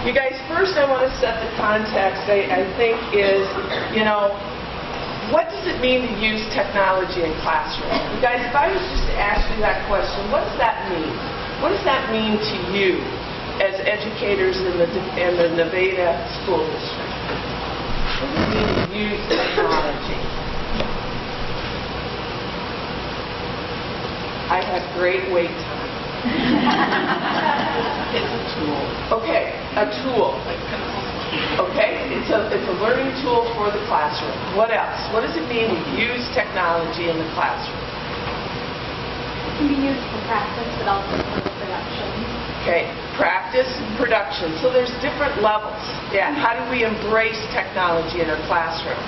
You guys, first I want to set the context, I think, is, what does it mean to use technology in classroom? You guys, if I was just to ask you that question, what does that mean? What does that mean to you as educators in the Nevada school district? What does it mean to use technology? I have great wait time. It's a tool. Okay, a tool. Okay, it's a learning tool for the classroom. What else? What does it mean to use technology in the classroom? It can be used for practice, but also for production. Okay, practice and production. So there's different levels. Yeah, how do we embrace technology in our classroom?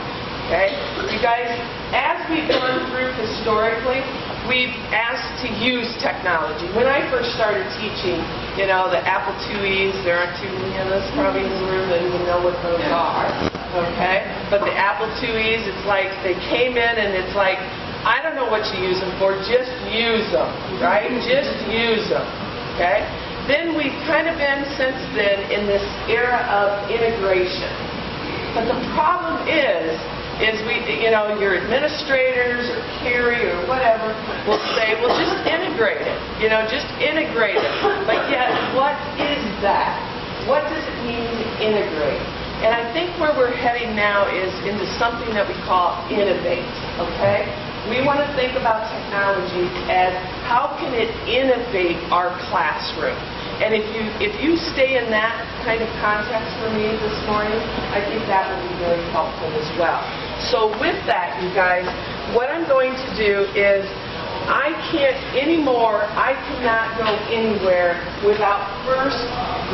Okay, you guys, as we've gone through historically, we've asked to use technology. When I first started teaching, the Apple IIe's, there aren't too many of us probably in the room that even know what those are, okay? But the Apple IIe's, it's like they came in and it's like, I don't know what you use them for, just use them, right? Just use them, okay? Then we've kind of been, since then, in this era of integration. But the problem is your administrators or Carrie or whatever will say, well, just integrate it. Just integrate it. But yet, what is that? What does it mean to integrate? And I think where we're heading now is into something that we call innovate, okay? We want to think about technology as how can it innovate our classroom? And if you stay in that kind of context for me this morning, I think that will be very helpful as well. So with that, you guys, what I'm going to do is I cannot go anywhere without first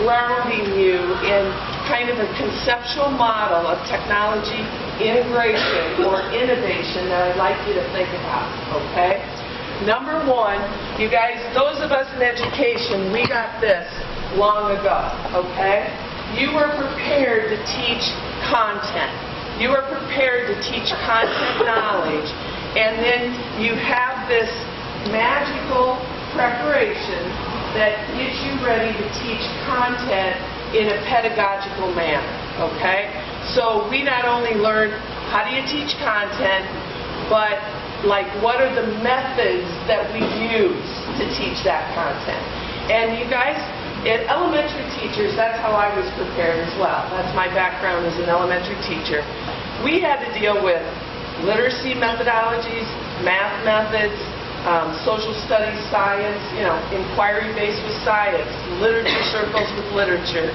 grounding you in kind of a conceptual model of technology integration or innovation that I'd like you to think about, okay? Number one, you guys, those of us in education, we got this long ago, okay? You were prepared to teach content. You are prepared to teach content knowledge, and then you have this magical preparation that gets you ready to teach content in a pedagogical manner, okay? So we not only learn how do you teach content, but what are the methods that we use to teach that content? And you guys, elementary teachers, that's how I was prepared as well. That's my background as an elementary teacher. We had to deal with literacy methodologies, math methods, social studies, science, inquiry-based with science, literature circles with literature,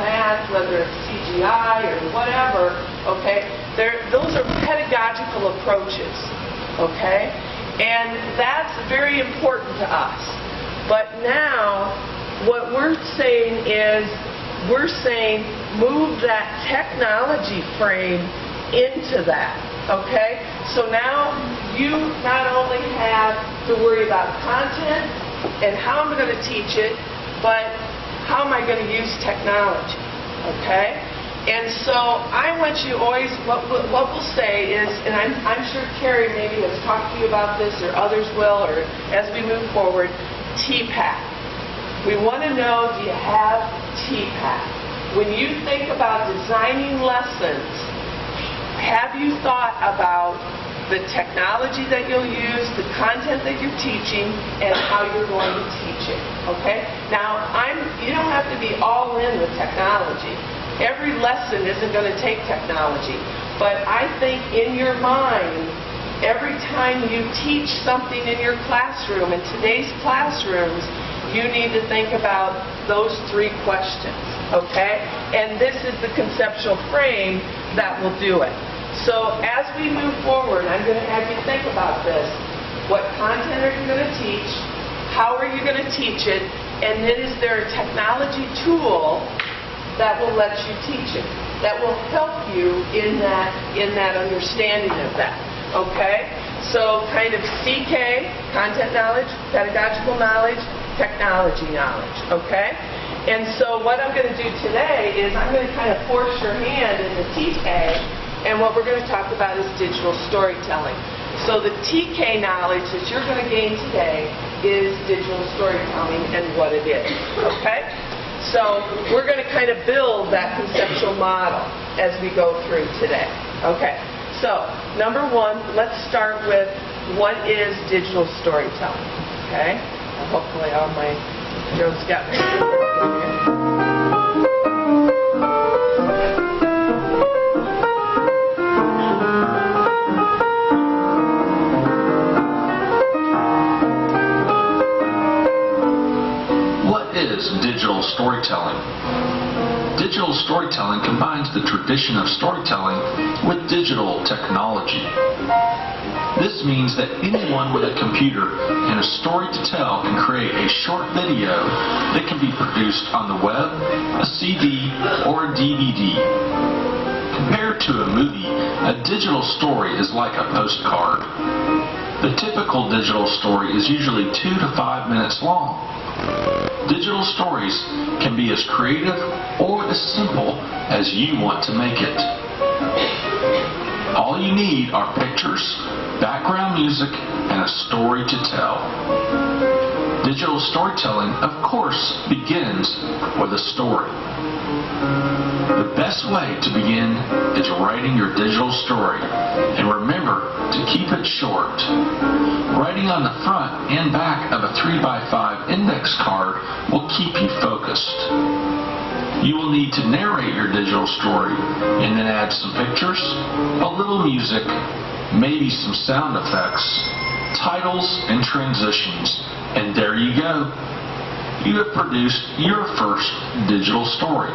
math, whether it's CGI or whatever, okay? Those are pedagogical approaches, okay? And that's very important to us. But now, what we're saying is, move that technology frame into that, okay? So now you not only have to worry about content and how I'm going to teach it, but how am I going to use technology, okay? And so I want you always, what we'll say is, and I'm sure Carrie maybe has talked to you about this, or others will, or as we move forward, TPACK. We want to know, do you have TPACK? When you think about designing lessons, have you thought about the technology that you'll use, the content that you're teaching, and how you're going to teach it, okay? Now, you don't have to be all in with technology. Every lesson isn't going to take technology. But I think in your mind, every time you teach something in your classroom, in today's classrooms, you need to think about those three questions, okay? And this is the conceptual frame that will do it. So as we move forward, I'm going to have you think about this. What content are you going to teach? How are you going to teach it? And then is there a technology tool that will let you teach it, that will help you in that understanding of that, okay? So kind of CK, content knowledge, pedagogical knowledge, technology knowledge, okay? And so what I'm going to do today is I'm going to kind of force your hand in the TK, and what we're going to talk about is digital storytelling. So the TK knowledge that you're going to gain today is digital storytelling and what it is, okay? So we're going to kind of build that conceptual model as we go through today. Okay, so number one, let's start with what is digital storytelling, okay? Hopefully all my Joe's got me. Digital storytelling. Digital storytelling combines the tradition of storytelling with digital technology. This means that anyone with a computer and a story to tell can create a short video that can be produced on the web, a CD, or a DVD. Compared to a movie, a digital story is like a postcard. The typical digital story is usually 2 to 5 minutes long. Digital stories can be as creative or as simple as you want to make it. All you need are pictures, background music, and a story to tell. Digital storytelling, of course, begins with a story. The best way to begin is writing your digital story, and remember to keep it short. Writing on the front and back of a 3x5 index card will keep you focused. You will need to narrate your digital story and then add some pictures, a little music, maybe some sound effects, titles, and transitions, and there you go. You have produced your first digital story.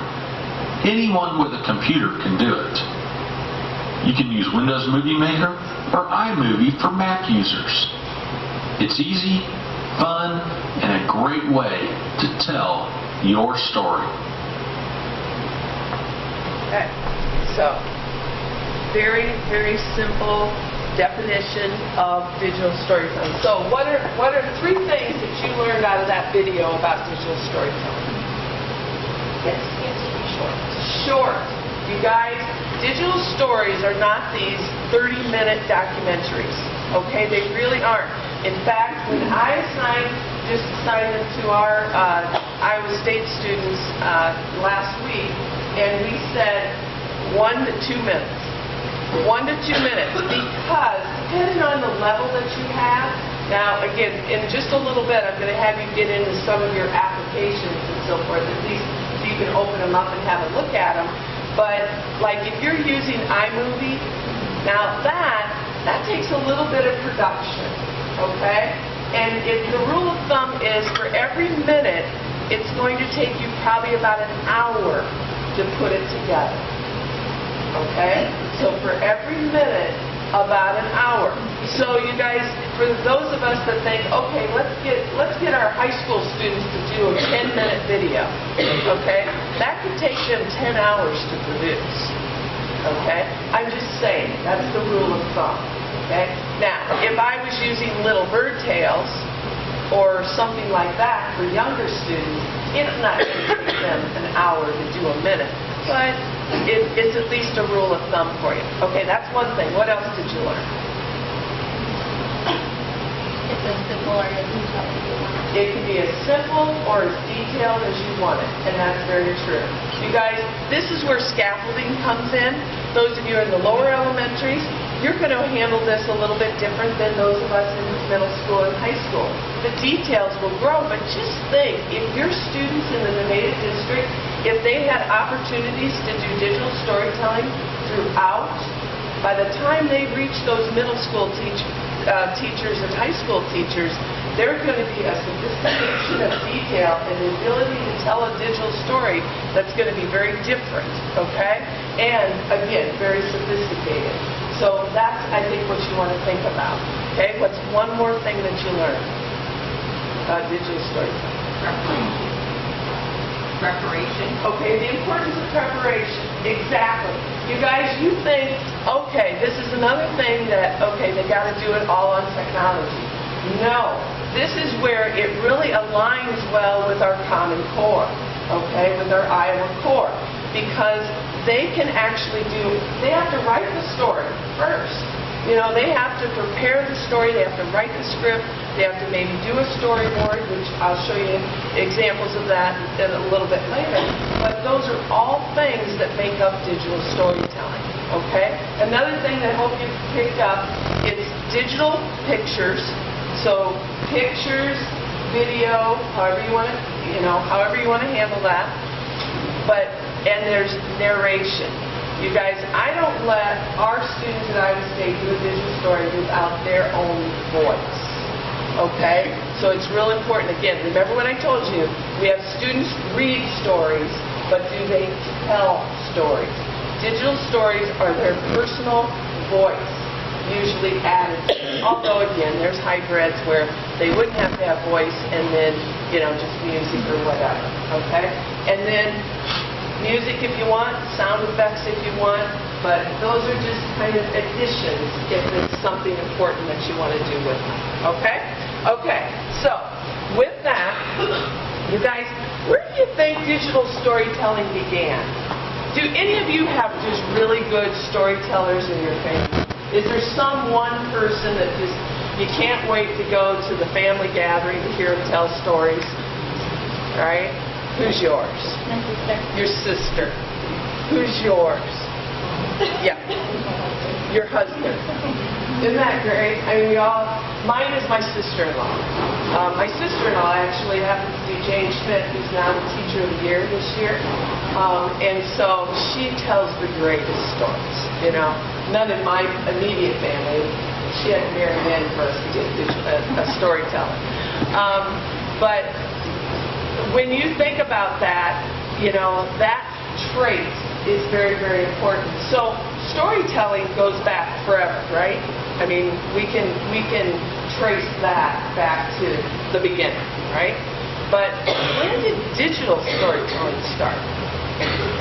Anyone with a computer can do it. You can use Windows Movie Maker or iMovie for Mac users. It's easy, fun, and a great way to tell your story. Okay, so very, very simple definition of digital storytelling. So what are 3 things that you learned out of that video about digital storytelling? Yes, short. You guys, digital stories are not these 30-minute documentaries. Okay, they really aren't. In fact, when I assigned them to our Iowa State students last week, and we said 1 to 2 minutes. 1 to 2 minutes, because depending on the level that you have, now again, in just a little bit, I'm going to have you get into some of your applications and so forth, at least so you can open them up and have a look at them. But like if you're using iMovie, now that takes a little bit of production, okay? And if the rule of thumb is for every minute, it's going to take you probably about an hour to put it together. Okay? So for every minute, about an hour. So you guys, for those of us that think, okay, let's get our high school students to do a 10-minute video. Okay? That could take them 10 hours to produce. Okay? I'm just saying, that's the rule of thumb. Okay? Now, if I was using Little Bird Tales or something like that for younger students, it's not going to take them an hour to do a minute. But it's at least a rule of thumb for you. Okay, that's one thing. What else did you learn? It's as simple or as detailed as you want it. It can be as simple or as detailed as you want it, and that's very true. You guys, this is where scaffolding comes in. Those of you in the lower elementaries, you're going to handle this a little bit different than those of us in middle school and high school. The details will grow, but just think, if your students in the Nevada district, if they had opportunities to do digital storytelling throughout, by the time they reach those middle school teachers and high school teachers, there's going to be a sophistication of detail and the ability to tell a digital story that's going to be very different, okay? And, again, very sophisticated. So that's, I think, what you want to think about. Okay? What's one more thing that you learned about digital storytelling? Preparation. Okay, the importance of preparation. Exactly. You guys, you think, okay, this is another thing that, okay, they got to do it all on technology. No. This is where it really aligns well with our Common Core, okay, with our Iowa Core, because they can actually they have to write the story first, You know, they have to prepare the story, they have to write the script, they have to maybe do a storyboard, which I'll show you examples of that in a little bit later. But those are all things that make up digital storytelling, okay? Another thing that I hope you picked up is digital pictures. So pictures, video, however you want to handle that. And there's narration. You guys, I don't let our students at Iowa State do a digital story without their own voice. Okay? So it's real important. Again, remember what I told you. We have students read stories, but do they tell stories? Digital stories are their personal voice, usually added. Although, again, there's hybrids where they wouldn't have to have voice and then, just music or whatever. Okay? And then music if you want, sound effects if you want, but those are just kind of additions if it's something important that you want to do with them. Okay? Okay, so with that, you guys, where do you think digital storytelling began? Do any of you have just really good storytellers in your family? Is there some one person that just, you can't wait to go to the family gathering to hear them tell stories? All right? Who's yours? My sister. Your sister. Who's yours? Yeah. Your husband. Isn't that great? I mean, mine is my sister-in-law. My sister-in-law actually happens to be Jane Schmidt, who's now the Teacher of the Year this year. And so she tells the greatest stories, None in my immediate family. She had to marry men for us to get a storyteller. But when you think about that, that trait is very, very important. So storytelling goes back forever, right? I mean, we can trace that back to the beginning, right? But when did digital storytelling start?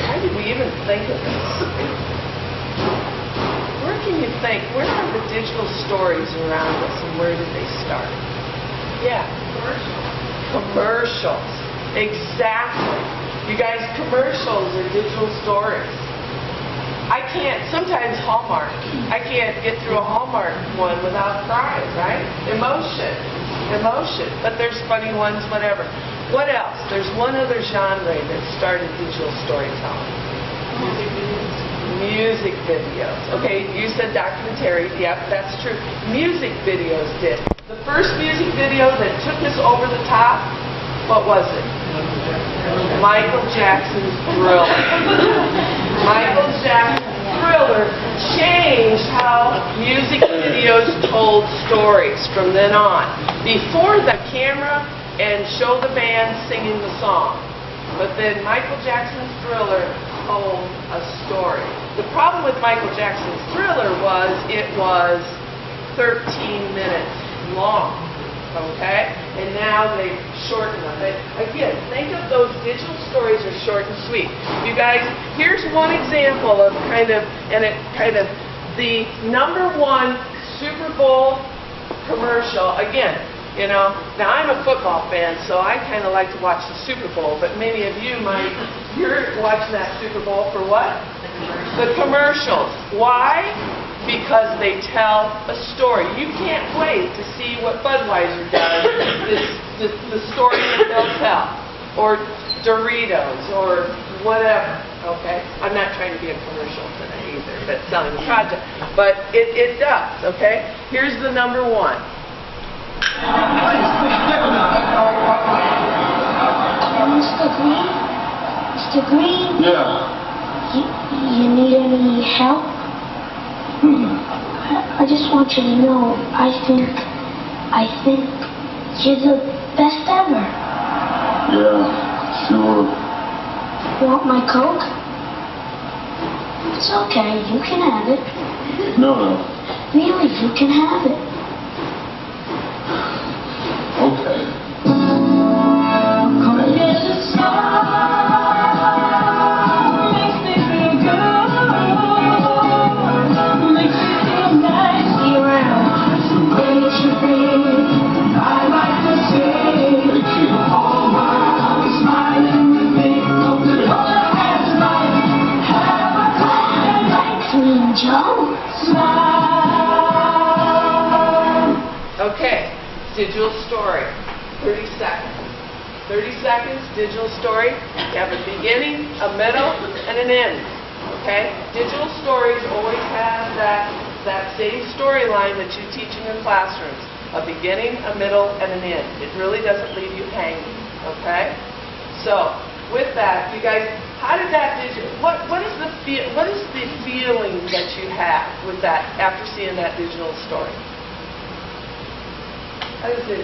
How did we even think of this? Where can you think? Where are the digital stories around us, and where did they start? Yeah. Commercials. Exactly. You guys, commercials are digital stories. Sometimes Hallmark, I can't get through a Hallmark one without crying, right? Emotion. But there's funny ones, whatever. What else? There's one other genre that started digital storytelling. Music videos. Okay, you said documentary. Yep, that's true. Music videos did. The first music video that took us over the top, what was it? Michael Jackson's Thriller. Michael Jackson's Thriller changed how music videos told stories from then on. Before the camera and show the band singing the song. But then Michael Jackson's Thriller told a story. The problem with Michael Jackson's Thriller was it was 13 minutes long. Okay? And now they've shortened them. But again, think of those digital stories are short and sweet. You guys, here's one example of the #1 Super Bowl commercial. Again, now I'm a football fan, so I kind of like to watch the Super Bowl, but many of you you're watching that Super Bowl for what? The commercials. Why? Because they tell a story. You can't wait to see what Budweiser does, the story that they'll tell. Or Doritos, or whatever, okay? I'm not trying to be a commercial today either, but selling the project. But it does, okay? Here's the #1. Mr. Green? Yeah. You need any help? I just want you to know, I think you're the best ever. Yeah, sure. Want my Coke? It's okay, you can have it. No. Really, you can have it. Okay. Joe? digital story, 30 seconds. 30 seconds, digital story. You have a beginning, a middle, and an end. Okay? Digital stories always have that same storyline that you teach in your classrooms. A beginning, a middle, and an end. It really doesn't leave you hanging. Okay? So, with that, you guys, how did that what is the feeling that you have with that after seeing that digital story? How does it?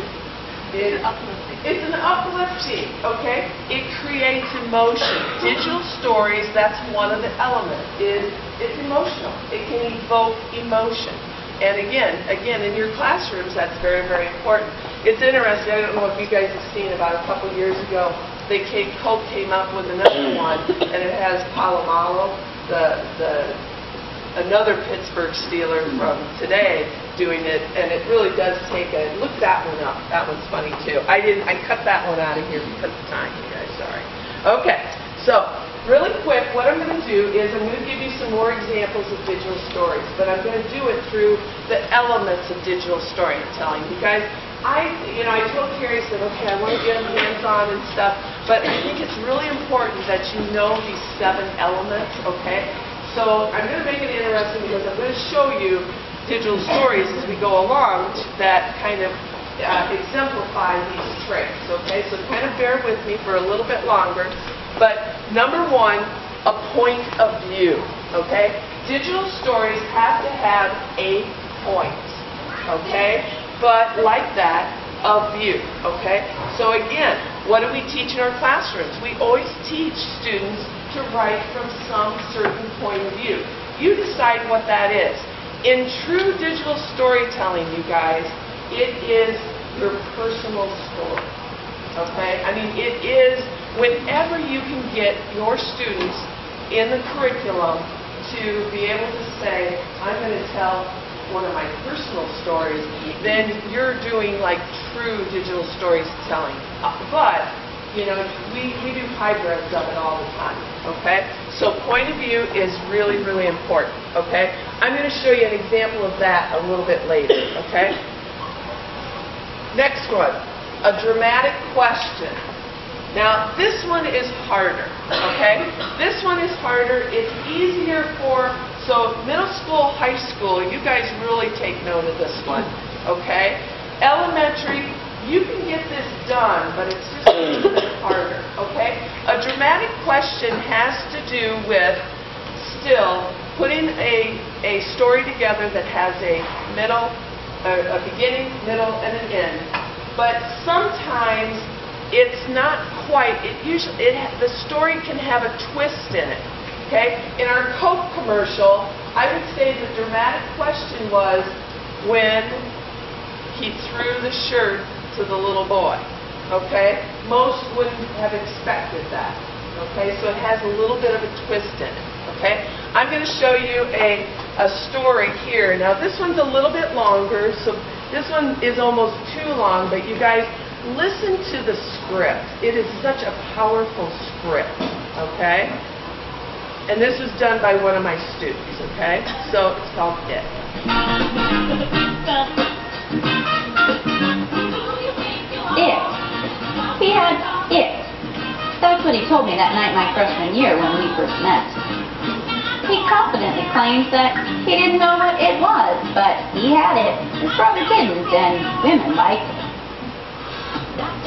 It's an uplifting, okay? It creates emotion. Digital stories, that's one of the elements. It's emotional. It can evoke emotion. And again, in your classrooms, that's very, very important. It's interesting. I don't know if you guys have seen, about a couple years ago, Coke came up with another one, and it has Palomalo, another Pittsburgh Steeler from today, doing it, and it really does take look that one up. That one's funny too. I cut that one out of here because of time, you guys. Sorry. Okay, so really quick, what I'm going to do is I'm going to give you some more examples of digital stories, but I'm going to do it through the elements of digital storytelling. You guys, I told Carrie, I said, okay, I want to get them hands-on and stuff, but I think it's really important that you know these 7 elements, okay? So I'm going to make it interesting because I'm going to show you digital stories as we go along that kind of exemplify these traits, okay? So kind of bear with me for a little bit longer. But number 1, a point of view, okay? Digital stories have to have a point, okay? But like that, of view, okay? So again, what do we teach in our classrooms? We always teach students to write from some certain point of view. You decide what that is. In true digital storytelling, you guys, it is your personal story, okay? I mean, it is whenever you can get your students in the curriculum to be able to say, I'm going to tell one of my personal stories, then you're doing like true digital storytelling. But, we do hybrids of it all the time, okay? So point of view is really, really important, okay? I'm going to show you an example of that a little bit later, okay? Next one, a dramatic question. Now, this one is harder, okay? This one is harder. It's easier so middle school, high school, you guys really take note of this one, okay? Elementary, you can get this done, but it's just a little bit harder, okay? A dramatic question has to do with still putting a story together that has a beginning, middle, and an end. But sometimes it's not quite. The story can have a twist in it, okay? In our Coke commercial, I would say the dramatic question was when he threw the shirt to the little boy, okay? Most wouldn't have expected that, okay? So it has a little bit of a twist in it, okay? I'm going to show you a story here. Now, this one's a little bit longer, so this one is almost too long, but you guys, listen to the script. It is such a powerful script, okay? And this was done by one of my students, okay? So it's called It. It. He had it. That's what he told me that night my freshman year when we first met. He confidently claims that he didn't know what it was, but he had it. His brother didn't, and women liked it.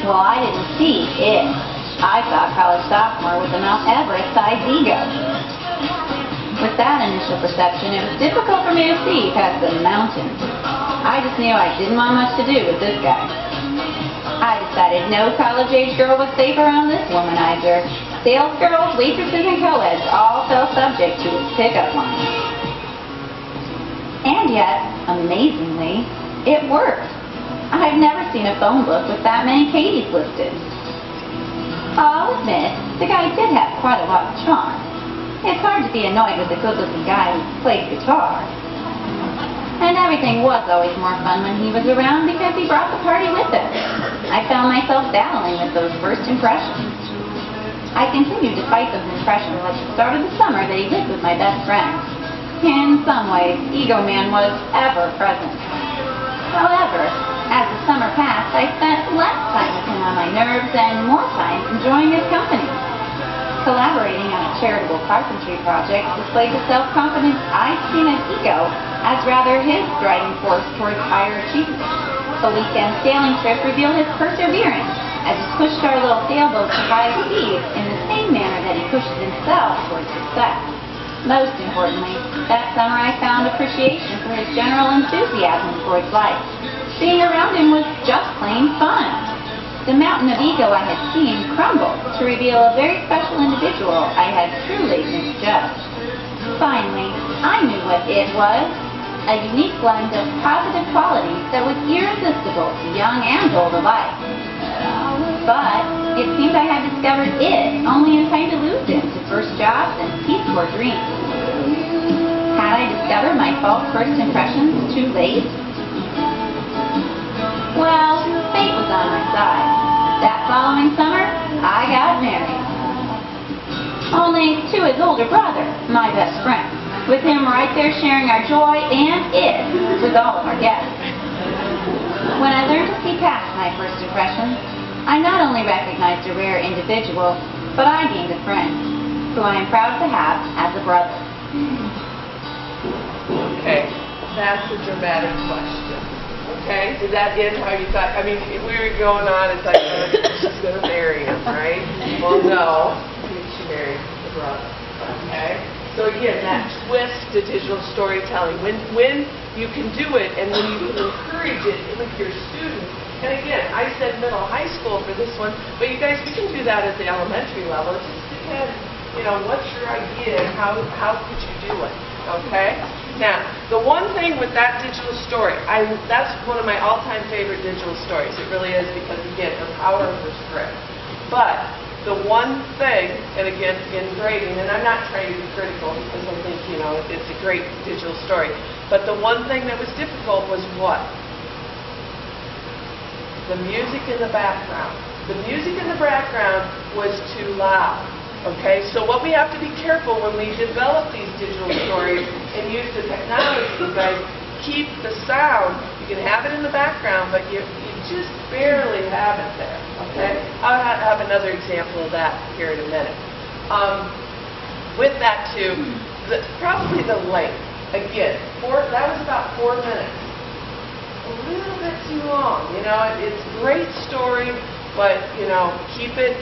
Well, I didn't see it. I saw a college sophomore with a Mount Everest-sized ego. With that initial perception, it was difficult for me to see past the mountains. I just knew I didn't want much to do with this guy. I decided no college-age girl was safe around this womanizer. Sales girls, waitresses, and co-eds all fell subject to his pickup line. And yet, amazingly, it worked. I've never seen a phone book with that many Katies listed. I'll admit, the guy did have quite a lot of charm. It's hard to be annoyed with a good-looking guy who plays guitar. And everything was always more fun when he was around because he brought the party with him. I found myself dabbling with those first impressions. I continued to fight those impressions at the start of the summer that he lived with my best friend. In some ways, Ego Man was ever present. However, as the summer passed, class, I spent less time with him on my nerves and more time enjoying his company. Collaborating on a charitable carpentry project displayed the self-confidence I'd seen in ego as rather his driving force towards higher achievement. The weekend sailing trip revealed his perseverance as he pushed our little sailboat to high speed in the same manner that he pushed himself towards success. Most importantly, that summer I found appreciation for his general enthusiasm towards life. Being around him was just plain fun. The mountain of ego I had seen crumbled to reveal a very special individual I had truly misjudged. Finally, I knew what it was, a unique blend of positive qualities that was irresistible to young and old alike. But it seemed I had discovered it only in time to lose him to first jobs and peaceful dreams. Had I discovered my false first impressions too late? Well, fate was on my side. That following summer, I got married. Only to his older brother, my best friend, with him right there sharing our joy and it with all of our guests. When I learned to see past my first impressions, I not only recognized a rare individual, but I gained a friend, who I am proud to have as a brother. Okay, that's a dramatic question. Okay, did that end how you thought? I mean, if we were going on, it's like, oh, she's going to marry him, right? Well, no, she married the brother. Okay, so again, that twist to digital storytelling, when you can do it and when you can encourage it with your students. And again, I said middle high school for this one, but you guys, we can do that at the elementary level. It just depends, you know, what's your idea and how could you do it? Okay. Now, the one thing with that digital story, that's one of my all-time favorite digital stories. It really is because, again, the power of the script. But the one thing, and again, in grading, and I'm not trying to be critical because I think, you know, it's a great digital story, but the one thing that was difficult was what? The music in the background. The music in the background was too loud. Okay, so what we have to be careful when we develop these digital stories and use the technology, you guys, keep the sound. You can have it in the background, but you just barely have it there. Okay, I'll have another example of that here in a minute. With that too, probably the length. Again, that was about 4 minutes. A little bit too long. You know, it's a great story, but you know, keep it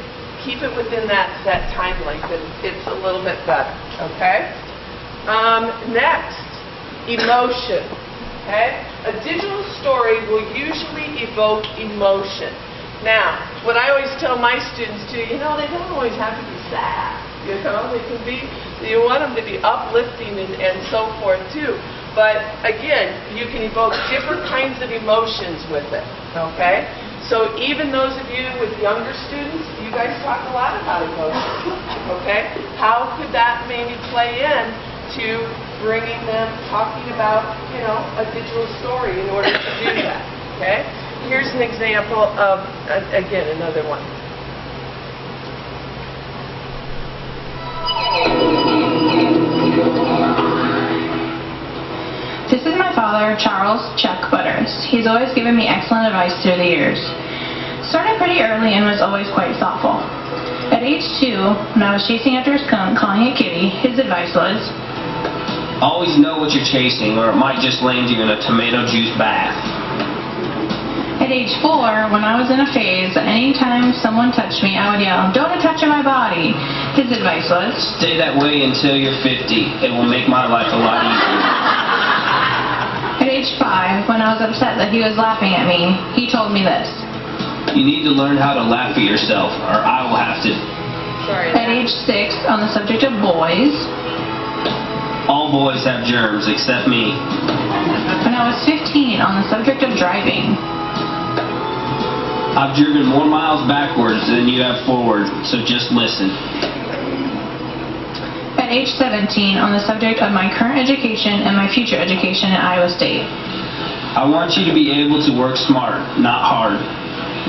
within that time length, and it's a little bit better, okay? Next, emotion, okay? A digital story will usually evoke emotion. Now, what I always tell my students too, you know, they don't always have to be sad, you know? They can be, you want them to be uplifting and so forth too. But again, you can evoke different kinds of emotions with it, okay? So even those of you with younger students, you guys talk a lot about emotions, okay? How could that maybe play in to bringing them, talking about, you know, a digital story in order to do that, okay? Here's an example of, again, another one. This is my father, Charles Chuck Butters. He's always given me excellent advice through the years. Started pretty early and was always quite thoughtful. At age 2, when I was chasing after a skunk calling it kitty, his advice was, always know what you're chasing or it might just land you in a tomato juice bath. At age 4, when I was in a phase, anytime someone touched me, I would yell, "Don't touch my body." His advice was, stay that way until you're 50. It will make my life a lot easier. At age 5, when I was upset that he was laughing at me, he told me this. You need to learn how to laugh at yourself, or I will have to. Sorry. At age 6, on the subject of boys, all boys have germs except me. When I was 15, on the subject of driving, I've driven more miles backwards than you have forward, so just listen. At age 17, on the subject of my current education and my future education at Iowa State, I want you to be able to work smart, not hard.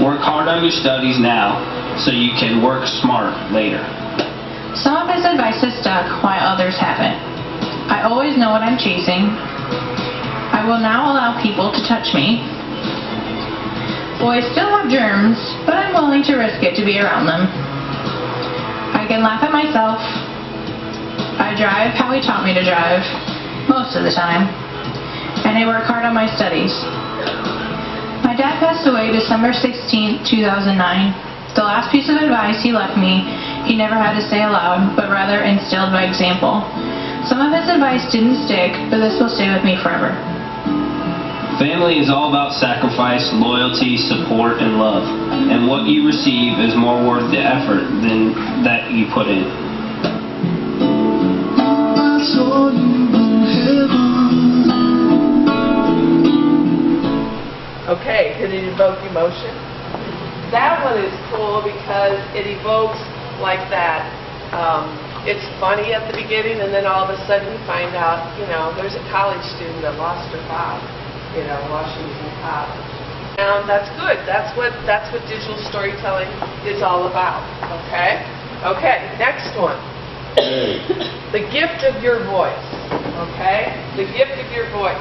Work hard on your studies now, so you can work smart later. Some of his advice has stuck, while others haven't. I always know what I'm chasing. I will now allow people to touch me. Boys still have germs, but I'm willing to risk it to be around them. I can laugh at myself. I drive how he taught me to drive, most of the time. And I work hard on my studies. My dad passed away December 16, 2009. The last piece of advice he left me, he never had to say aloud, but rather instilled by example. Some of his advice didn't stick, but this will stay with me forever. Family is all about sacrifice, loyalty, support, and love. And what you receive is more worth the effort than that you put in. Okay, can it evoke emotion? That one is cool because it evokes like that. It's funny at the beginning, and then all of a sudden you find out, there's a college student that lost her fob, while she was in college. And that's good. That's what digital storytelling is all about. Okay? Okay, next one. The gift of your voice. Okay? The gift of your voice.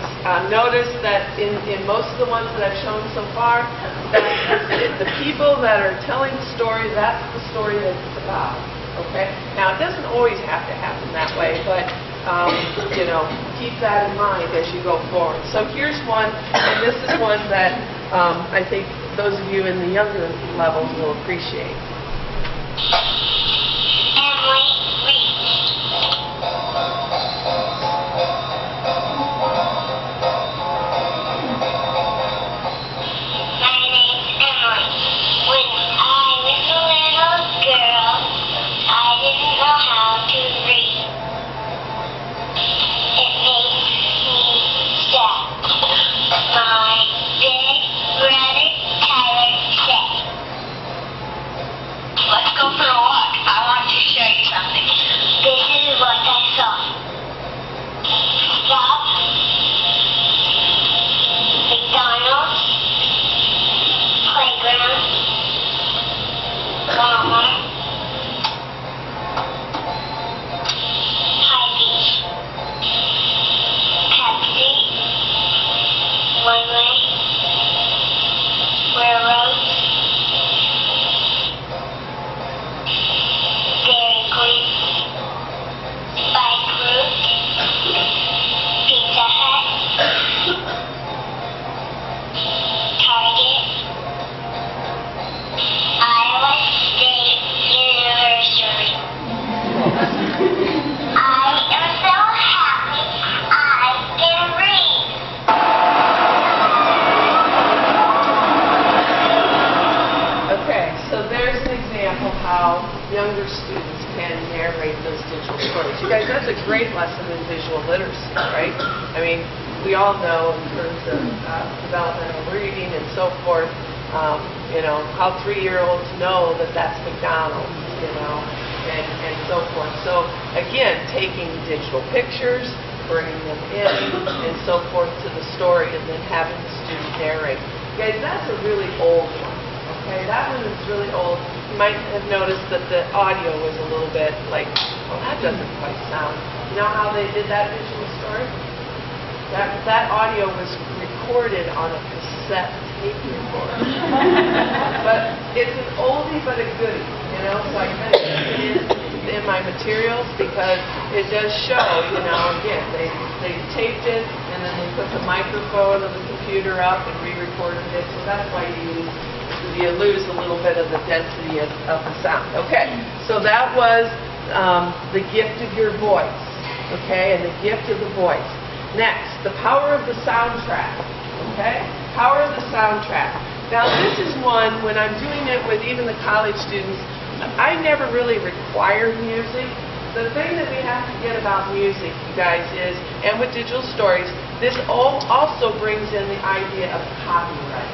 Notice that in most of the ones that I've shown so far, that the people that are telling the story, that's the story that it's about. Okay? Now, it doesn't always have to happen that way, but, keep that in mind as you go forward. So here's one, and this is one that I think those of you in the younger levels will appreciate. Younger students can narrate those digital stories. You guys, that's a great lesson in visual literacy, right? I mean, we all know in terms of developmental reading and so forth, how 3-year-olds know that that's McDonald's, and so forth. So again, taking digital pictures, bringing them in, and so forth to the story, and then having the student narrate. You guys, that's a really old one. Okay, that one is really old. You might have noticed that the audio was a little bit like, well, that doesn't quite sound. You know how they did that visual story? That audio was recorded on a cassette tape recorder. But it's an oldie but a goodie, so I kind of put it in my materials because it does show, again, they taped it and then they put the microphone of the computer up and re-recorded it, so that's why you lose a little bit of the density of the sound. Okay, so that was the gift of your voice, okay, and the gift of the voice. Next, the power of the soundtrack, okay, power of the soundtrack. Now this is one, when I'm doing it with even the college students, I never really require music. The thing that we have to get about music, you guys, is, and with digital stories, this also brings in the idea of copyright.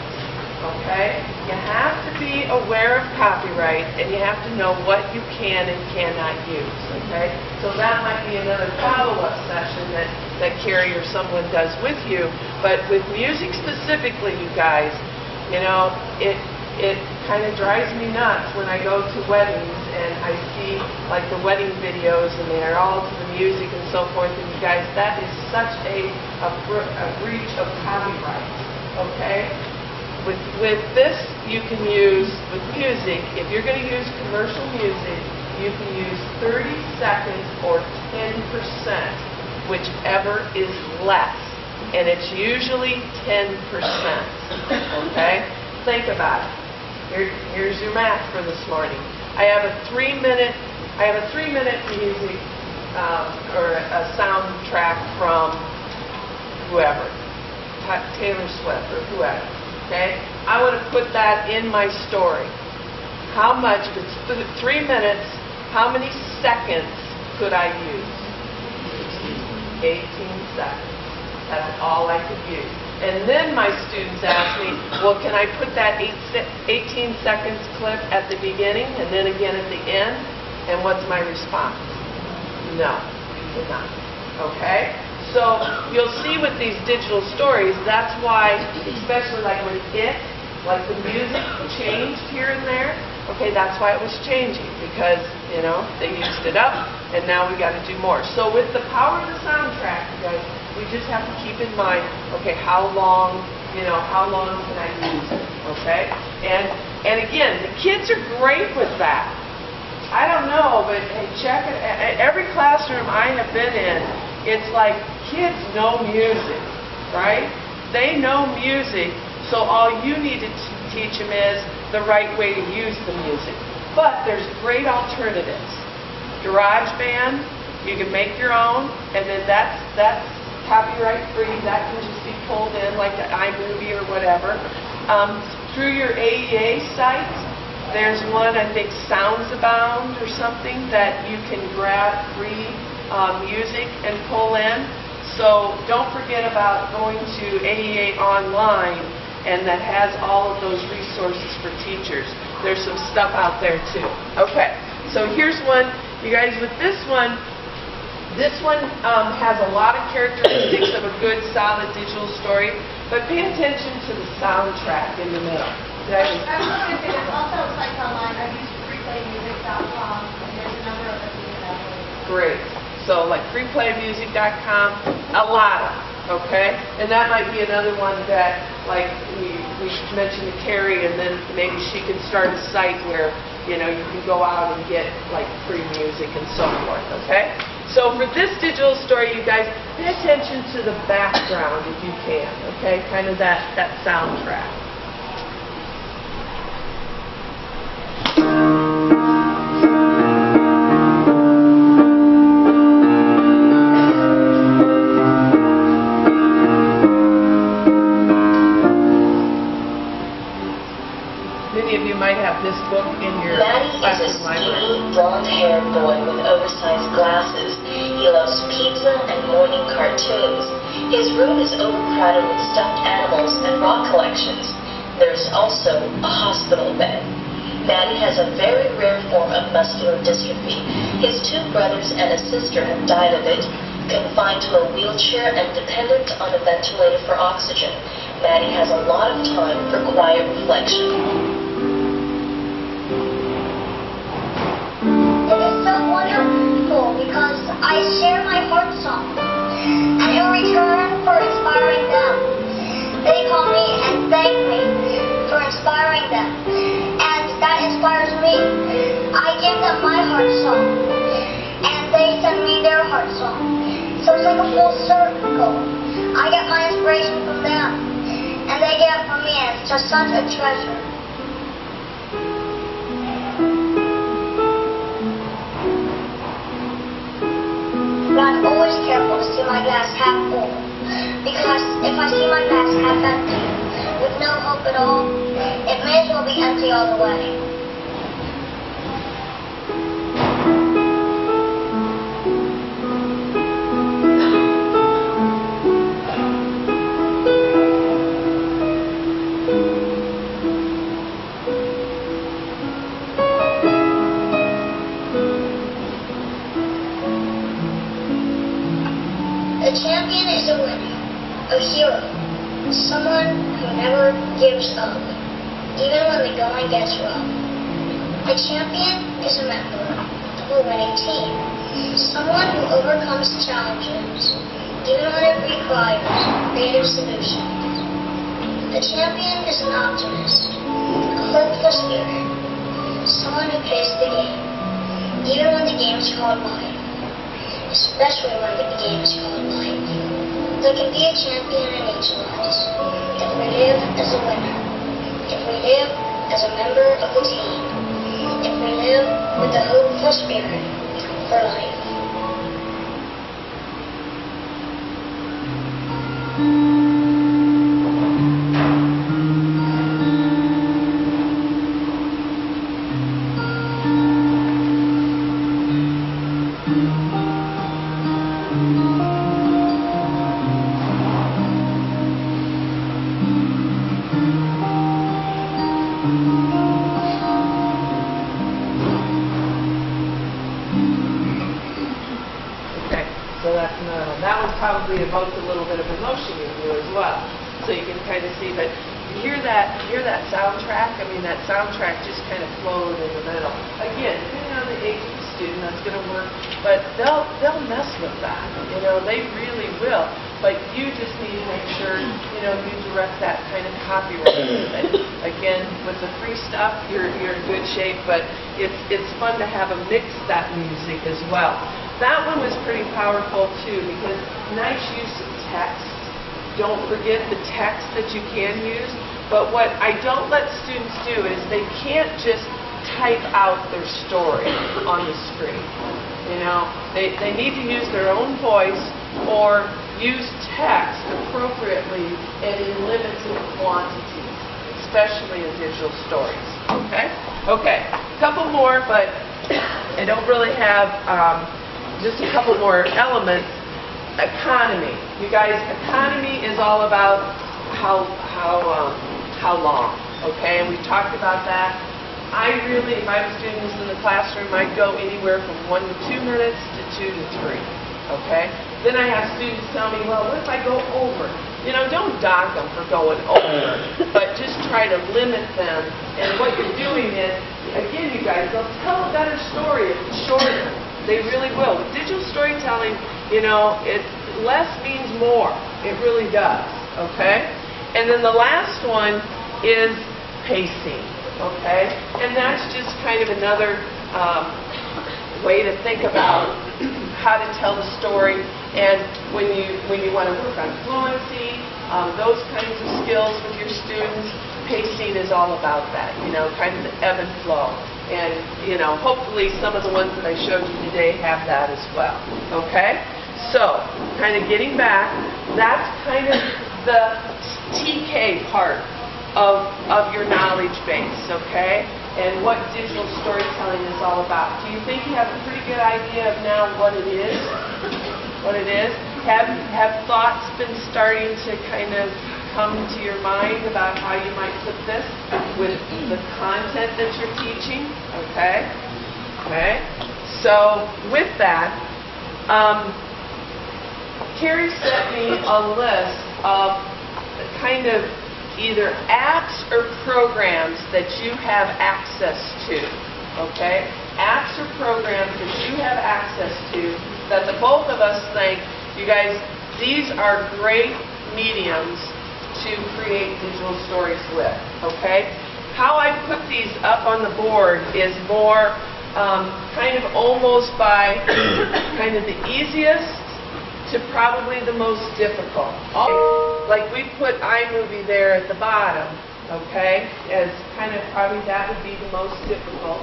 Okay? You have to be aware of copyright, and you have to know what you can and cannot use. Okay? So that might be another follow-up session that Carrie or someone does with you. But with music specifically, you guys, it kind of drives me nuts when I go to weddings and I see like the wedding videos and they're all to the music and so forth. And you guys, that is such a breach of copyright. Okay? With this, you can use, with music, if you're going to use commercial music, you can use 30 seconds or 10%, whichever is less. And it's usually 10%. Okay? Think about it. Here's your math for this morning. I have a 3-minute music or a soundtrack from whoever, Taylor Swift or whoever. Okay? I want to put that in my story. How much, if it's 3 minutes, how many seconds could I use? 18 seconds. That's all I could use. And then my students ask me, well, can I put that 18 seconds clip at the beginning and then again at the end? And what's my response? No, you cannot. Okay? So you'll see with these digital stories, that's why, especially like with it, like the music changed here and there. Okay, that's why it was changing, because, you know, they used it up, and now we got to do more. So with the power of the soundtrack, you guys, we just have to keep in mind, okay, how long can I use it, okay? And again, the kids are great with that. I don't know, but hey, check it. Every classroom I have been in, it's like kids know music, right? They know music, so all you need to teach them is the right way to use the music. But there's great alternatives. GarageBand, you can make your own, and then that's copyright free. That can just be pulled in like the iMovie or whatever. Through your AEA site, there's one, I think, SoundsAbound or something, that you can grab free music and pull in. So don't forget about going to AEA Online, and that has all of those resources for teachers. There's some stuff out there too. Okay, so here's one. You guys, with this one has a lot of characteristics of a good, solid digital story, but pay attention to the soundtrack in the middle. I was going to say, there's also sites online. I've used freeplaymusic.com, and there's a number of them available. Great. So like freeplaymusic.com, a lot of them. Okay, and that might be another one that, like, we mentioned to Carrie, and then maybe she can start a site where, you know, you can go out and get like free music and so forth. Okay, so for this digital story, you guys pay attention to the background if you can. Okay, kind of that soundtrack. This book in your Maddie is a skinny, blonde-haired boy with oversized glasses. He loves pizza and morning cartoons. His room is overcrowded with stuffed animals and rock collections. There's also a hospital bed. Maddie has a very rare form of muscular dystrophy. His 2 brothers and a sister have died of it. Confined to a wheelchair and dependent on a ventilator for oxygen, Maddie has a lot of time for quiet reflection. Wonderful, because I share my heart song, and in return for inspiring them, they call me and thank me for inspiring them, and that inspires me. I give them my heart song, and they send me their heart song, so it's like a full circle. I get my inspiration from them, and they get it from me, and it's just such a treasure. But I'm always careful to see my glass half full, because if I see my glass half empty, with no hope at all, it may as well be empty all the way. A champion is a winner, a hero, someone who never gives up, even when the going gets rough. A champion is a member of a winning team, someone who overcomes challenges, even when it requires creative solutions. The champion is an optimist, a hopeful spirit, someone who plays the game, even when the game is called life, especially when the game is called life. There can be a champion in each of us if we live as a winner, if we live as a member of the team, if we live with a hopeful spirit for life. Probably evoked a little bit of emotion in you as well. So you can kind of see, but hear that soundtrack? I mean, that soundtrack just kind of flowed in the middle. Again, depending on the age of the student, that's going to work, but they'll mess with that. You know, they really will. But you just need to make sure, you know, you direct that kind of copyright with it. Again, with the free stuff, you're in good shape, but it's fun to have a mix that music as well. That one was pretty powerful too, because nice use of text. Don't forget the text that you can use. But what I don't let students do is they can't just type out their story on the screen. You know, they need to use their own voice or use text appropriately and in limited quantities, especially in digital stories. Okay? Okay, a couple more, but I don't really have just a couple more elements. Economy. You guys, economy is all about how long, okay? And we've talked about that. I really, if I was doing this in the classroom, I'd go anywhere from 1 to 2 minutes to 2 to 3, okay? Then I have students tell me, well, what if I go over? You know, don't dock them for going over, but just try to limit them. And what you're doing is, again, you guys, they'll tell a better story if it's shorter. They really will. With digital storytelling, you know, less means more. It really does, okay? And then the last one is pacing, okay? And that's just kind of another way to think about how to tell the story. And when you want to work on fluency, those kinds of skills with your students, pacing is all about that, you know, kind of the ebb and flow. And, you know, hopefully some of the ones that I showed you today have that as well. Okay? So, kind of getting back, that's kind of the TK part of your knowledge base, okay? And what digital storytelling is all about. Do you think you have a pretty good idea of now what it is? What it is? Have thoughts been starting to kind of come to your mind about how you might put this with the content that you're teaching? Okay? Okay? So, with that, Carrie sent me a list of kind of either apps or programs that you have access to. Okay? Apps or programs that you have access to that the both of us think, you guys, these are great mediums to create digital stories with, okay? How I put these up on the board is more kind of almost by kind of the easiest to probably the most difficult. Like we put iMovie there at the bottom, okay, as kind of probably that would be the most difficult,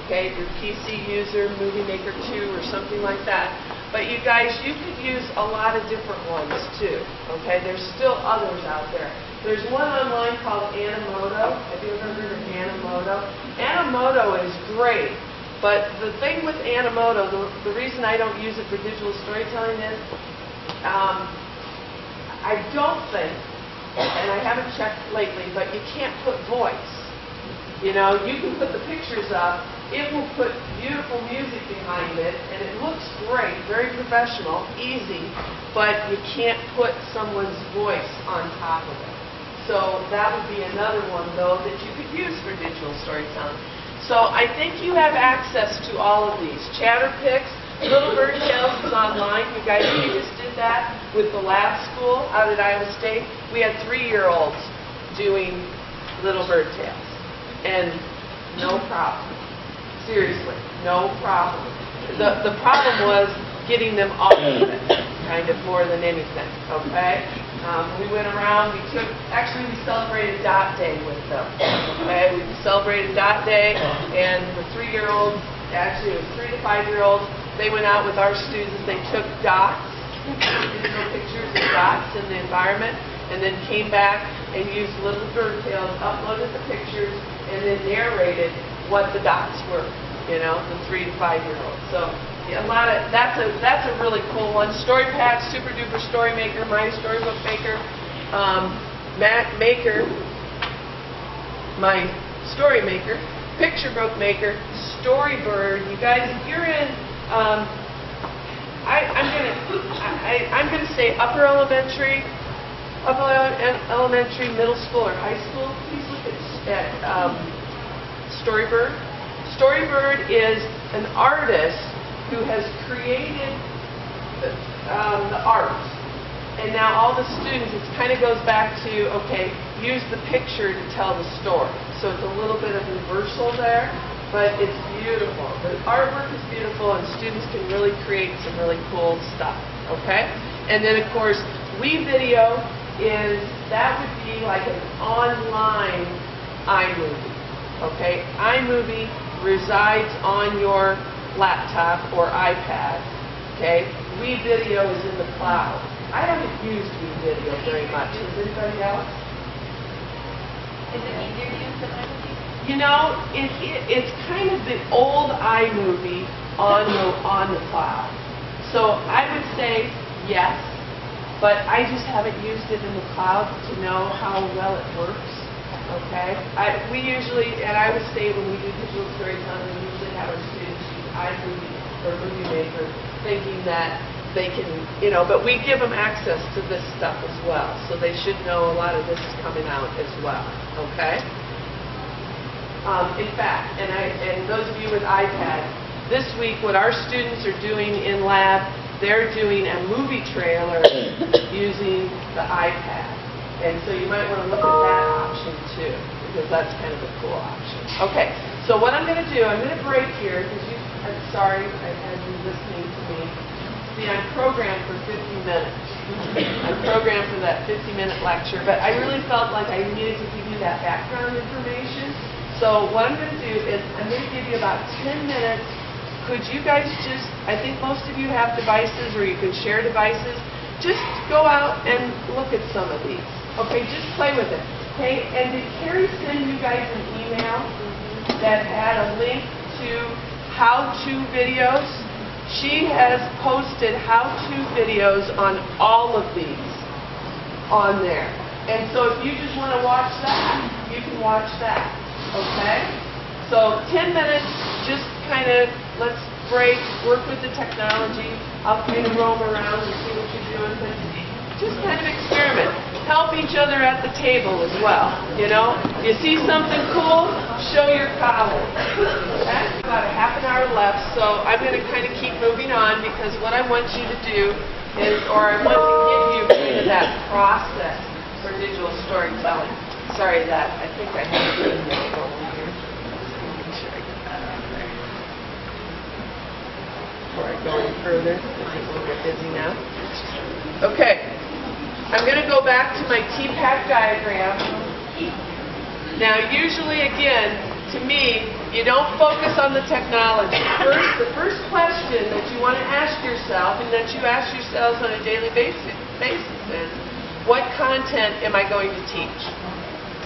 okay, if you're a PC user, Movie Maker 2 or something like that. But you guys, you could use a lot of different ones too, okay? There's still others out there. There's one online called Animoto. Have you ever heard of Animoto? Animoto is great, but the thing with Animoto, the reason I don't use it for digital storytelling is I don't think, and I haven't checked lately, but you can't put voice. You know, you can put the pictures up, it will put beautiful music behind it, and it looks great, very professional, easy, but you can't put someone's voice on top of it. So that would be another one, though, that you could use for digital storytelling. So I think you have access to all of these. Chatterpix, Little Bird Tales is online. You guys, we just did that with the lab school out at Iowa State. We had 3-year-olds doing Little Bird Tales. And no problem. Seriously, no problem. The problem was getting them off of it, kind of more than anything, okay? We went around, we celebrated Dot Day with them, okay? We celebrated Dot Day, and the 3-year-olds, actually it was 3 to 5-year-olds, they went out with our students, they took dots, digital pictures of dots in the environment, and then came back and used Little Bird Tales, uploaded the pictures, and then narrated what the dots were, you know, the 3 to 5-year-olds. So yeah, that's a really cool one. StoryPack, Super Duper Story Maker, My Storybook Maker, Matt Maker, My Story Maker, Picture Book Maker, Storybird. You guys, if you're in, I'm gonna say upper elementary, middle school, or high school. Please look at Storybird. Storybird is an artist who has created the art. And now all the students, it kind of goes back to, okay, use the picture to tell the story. So it's a little bit of reversal there, but it's beautiful. The artwork is beautiful, and students can really create some really cool stuff, okay? And then, of course, WeVideo that would be like an online iMovie, okay? iMovie resides on your laptop or iPad, okay? WeVideo is in the cloud. I haven't used WeVideo very much. Has anybody else? Is it easier to use than iMovie? You know, it's kind of the old iMovie on the cloud. So I would say yes, but I just haven't used it in the cloud to know how well it works. Okay? We usually, and I would say when we do digital storytelling, we usually have our students use iMovie or Movie Maker, thinking that they can, you know, but we give them access to this stuff as well, so they should know a lot of this is coming out as well. Okay? In fact, and those of you with iPad, this week what our students are doing in lab, they're doing a movie trailer using the iPad. And so you might want to look at that option too, because that's kind of a cool option. Okay, so what I'm going to do, I'm going to break here, because I'm sorry I had you listening to me. See, I'm programmed for 50 minutes. I'm programmed for that 50-minute lecture, but I really felt like I needed to give you that background information. So what I'm going to do is I'm going to give you about 10 minutes. Could you guys just, I think most of you have devices, or you can share devices. Just go out and look at some of these. Okay, just play with it. Okay, and did Carrie send you guys an email that had a link to how-to videos? She has posted how-to videos on all of these on there. And so if you just want to watch that, you can watch that. Okay? So 10 minutes, just kind of, let's break, work with the technology. I'll kind of roam around and see what you're doing, but just kind of experiment. Help each other at the table as well, you know? You see something cool, show your colleagues. Okay? About a half an hour left, so I'm going to kind of keep moving on, because what I want you to do is, or I want to give you kind of that process for digital storytelling. Sorry that, I think I have a good one here. Making sure I get that out there. Before I go any further, I think we'll get busy now. Okay. I'm going to go back to my TPACK diagram. Now, usually, again, to me, you don't focus on the technology. The first question that you want to ask yourself, and that you ask yourselves on a daily basis is, what content am I going to teach?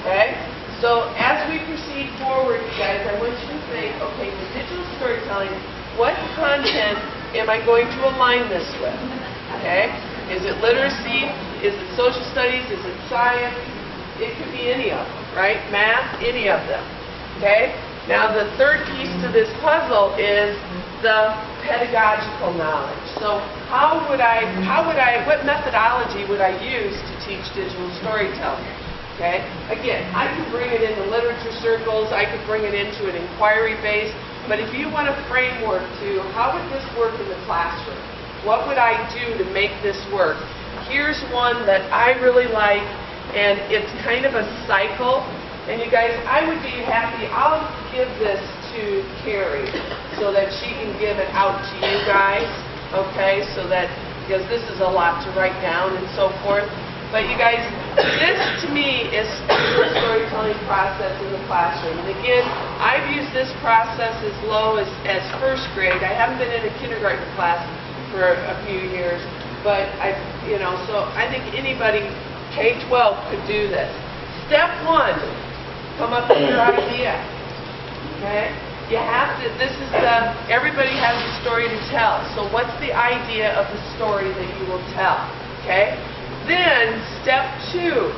Okay? So, as we proceed forward, you guys, I want you to think, okay, for digital storytelling, what content am I going to align this with? Okay? Is it literacy? Is it social studies? Is it science? It could be any of them, right? Math, any of them. Okay? Now the third piece to this puzzle is the pedagogical knowledge. So what methodology would I use to teach digital storytelling? Okay? Again, I could bring it into literature circles, I could bring it into an inquiry base, but if you want a framework to how would this work in the classroom? What would I do to make this work? Here's one that I really like, And it's kind of a cycle. And you guys, I would be happy, I'll give this to Carrie so that she can give it out to you guys, okay? So that, because this is a lot to write down and so forth. But you guys, this to me is the storytelling process in the classroom. And again, I've used this process as low as first grade. I haven't been in a kindergarten class for a few years, but so I think anybody K-12 could do this. Step 1, come up with your idea. Okay? You have to, everybody has a story to tell. So what's the idea of the story that you will tell? Okay? Then, step 2,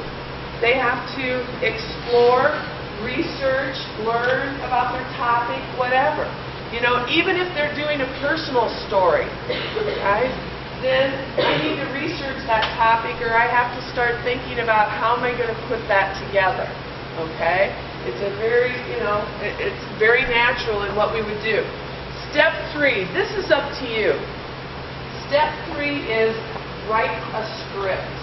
they have to explore, research, learn about their topic, whatever. Even if they're doing a personal story, right? Then I need to research that topic, or I have to start thinking about how am I going to put that together. Okay? It's a very, it's very natural in what we would do. Step 3, this is up to you. Step 3 is write a script.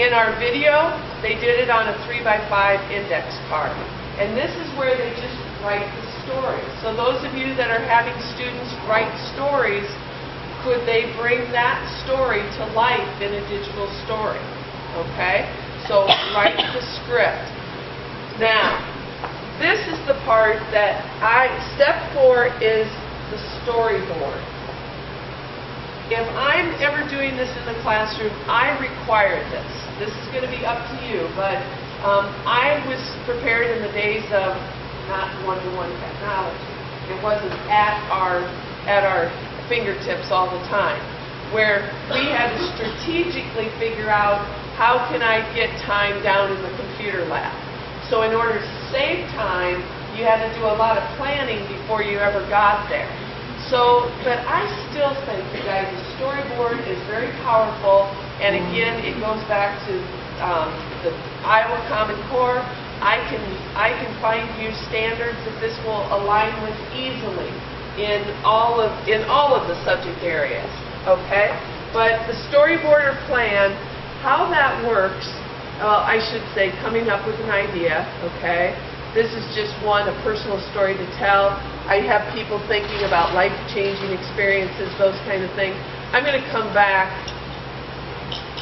In our video, they did it on a 3x5 index card. And this is where they just write the story. So those of you that are having students write stories, could they bring that story to life in a digital story? Okay? So write the script. Now, this is the part that step 4 is the storyboard. If I'm ever doing this in the classroom, I require this. This is going to be up to you, but I was prepared in the days of not one-to-one technology. It wasn't at our fingertips all the time, where we had to strategically figure out how can I get time down in the computer lab. So in order to save time, you had to do a lot of planning before you ever got there. But I still think, you guys, the storyboard is very powerful, and again, it goes back to the Iowa Common Core. I can find you standards that this will align with easily in all of the subject areas. Okay, but the storyboard or plan, how that works. I should say, coming up with an idea. Okay. This is just one, a personal story to tell. I have people thinking about life-changing experiences, those kind of things. I'm going to come back.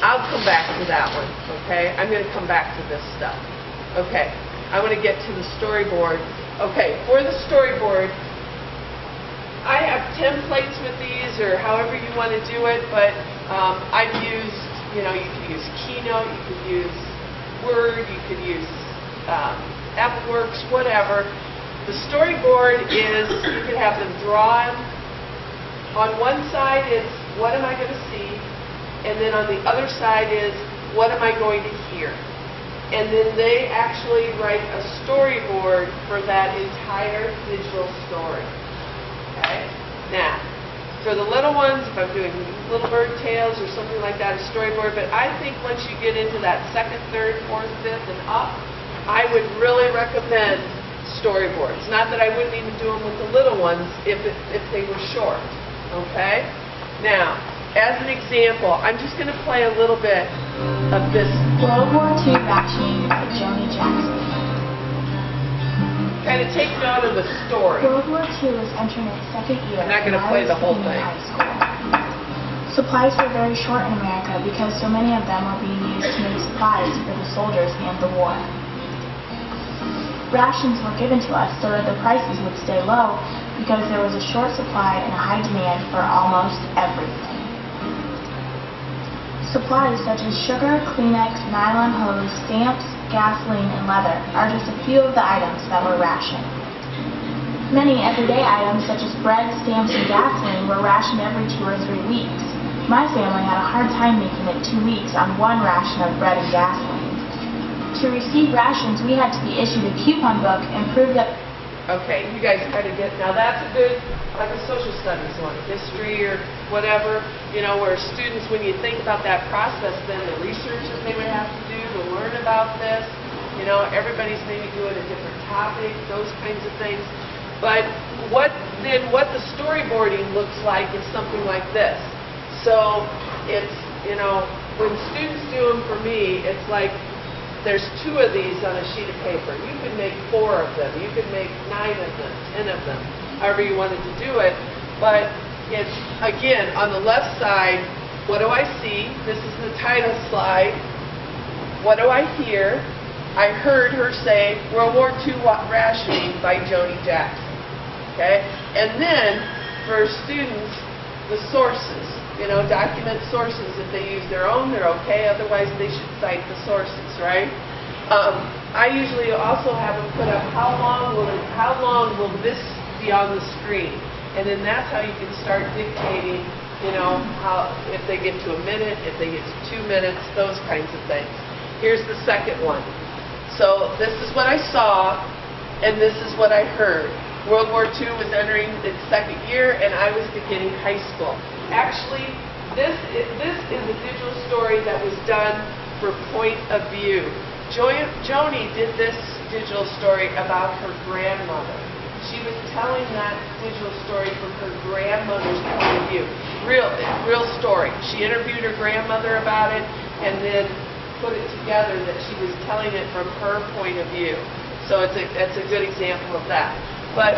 I'll come back to that one, okay? I'm going to come back to this stuff. Okay, I want to get to the storyboard. Okay, for the storyboard, I have templates with these, or however you want to do it, but I've used, you could use Keynote, you could use Word, you could use AppleWorks, whatever. The storyboard is, you can have them drawn. On one side it's, what am I going to see? And then on the other side is, what am I going to hear? And then they actually write a storyboard for that entire digital story. Okay? Now, for the little ones, if I'm doing Little Bird Tales or something like that, a storyboard, but I think once you get into that 2nd, 3rd, 4th, 5th, and up, I would really recommend storyboards. Not that I wouldn't even do them with the little ones if they were short. Okay? Now, as an example, I'm just going to play a little bit of this. World War II Rationing by Joni Jackson. Kind of take note of the story. World War II was entering its 2nd year. I'm not going to play the whole thing. Supplies were very short in America because so many of them were being used to make supplies for the soldiers and the war. Rations were given to us so that the prices would stay low because there was a short supply and a high demand for almost everything. Supplies such as sugar, Kleenex, nylon hose, stamps, gasoline, and leather are just a few of the items that were rationed. Many everyday items such as bread, stamps, and gasoline were rationed every 2 or 3 weeks. My family had a hard time making it 2 weeks on one ration of bread and gasoline. To receive rations, we had to be issued a coupon book and prove that... Okay, you guys kind of get... Now that's a good, like a social studies one, history or whatever, where students, when you think about that process, then the research that they would have to do to learn about this, everybody's maybe doing a different topic, those kinds of things. But what the storyboarding looks like is something like this. So it's, when students do them for me, it's like there's 2 of these on a sheet of paper. You could make 4 of them. You could make 9 of them, 10 of them, however you wanted to do it. But it's, again, on the left side, what do I see? This is the title slide. What do I hear? I heard her say World War II rationing by Joni Jackson. Okay? And then, for students, the sources. Document sources. If they use their own, they're okay. Otherwise, they should cite the sources, right? I usually also have them put up how long will this be on the screen, and then that's how you can start dictating. How if they get to a minute, if they get to 2 minutes, those kinds of things. Here's the second one. So this is what I saw, and this is what I heard. World War II was entering its 2nd year, and I was beginning high school. Actually, this is a digital story that was done for point of view. Joni did this digital story about her grandmother. She was telling that digital story from her grandmother's point of view. Real story. She interviewed her grandmother about it, and then put it together that she was telling it from her point of view. So it's a good example of that. But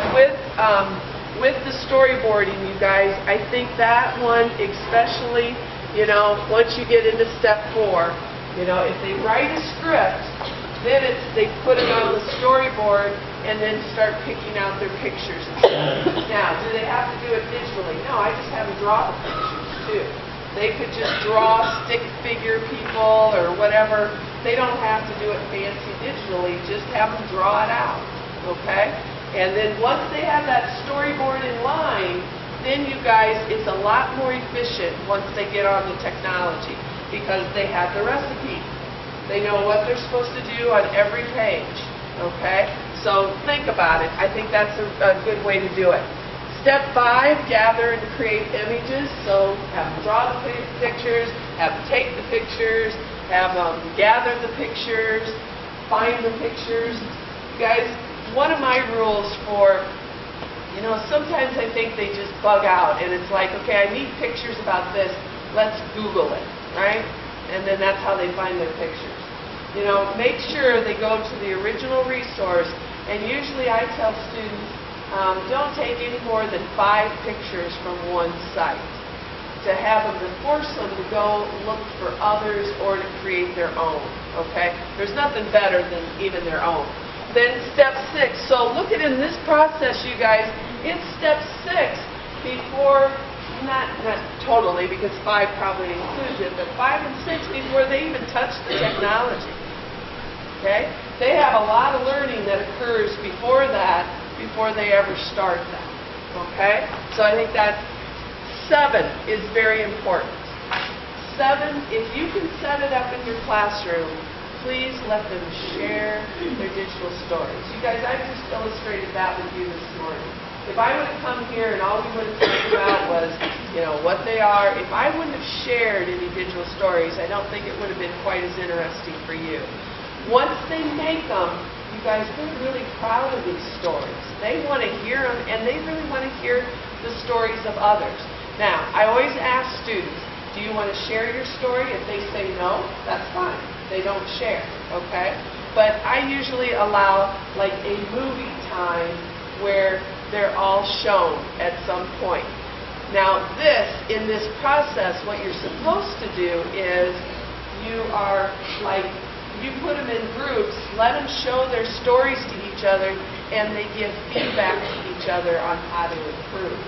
with the storyboarding, you guys, I think that one especially, once you get into step 4, if they write a script, then they put it on the storyboard and then start picking out their pictures. Now, do they have to do it digitally? No, I just have them draw the pictures too. They could just draw stick figure people or whatever. They don't have to do it fancy digitally. Just have them draw it out, okay? And then once they have that storyboard in line, then you guys, it's a lot more efficient once they get on the technology because they have the recipe. They know what they're supposed to do on every page, okay? So think about it. I think that's a good way to do it. Step 5, gather and create images. So have them draw the pictures, have them take the pictures, have them gather the pictures, find the pictures. You guys, one of my rules for, sometimes I think they just bug out and it's like, okay, I need pictures about this, let's Google it, right? And then that's how they find their pictures. Make sure they go to the original resource, and usually I tell students, don't take any more than 5 pictures from one site. To have them, to force them to go look for others or to create their own, okay? There's nothing better than even their own. Then step 6. So look at in this process, you guys, it's step 6 before, not totally, because 5 probably includes it, but 5 and 6 before they even touch the technology. Okay? They have a lot of learning that occurs before that, before they ever start that. Okay? So I think that 7 is very important. 7, if you can set it up in your classroom, please let them share their digital stories. You guys, I just illustrated that with you this morning. If I would have come here and all we would have talked about was, what they are, if I wouldn't have shared any digital stories, I don't think it would have been quite as interesting for you. Once they make them, you guys, they're really proud of these stories. They want to hear them, and they really want to hear the stories of others. Now, I always ask students, do you want to share your story? If they say no, that's fine. They don't share, okay? But I usually allow like a movie time where they're all shown at some point. Now in this process, what you're supposed to do is you put them in groups, let them show their stories to each other, and they give feedback to each other on how to improve.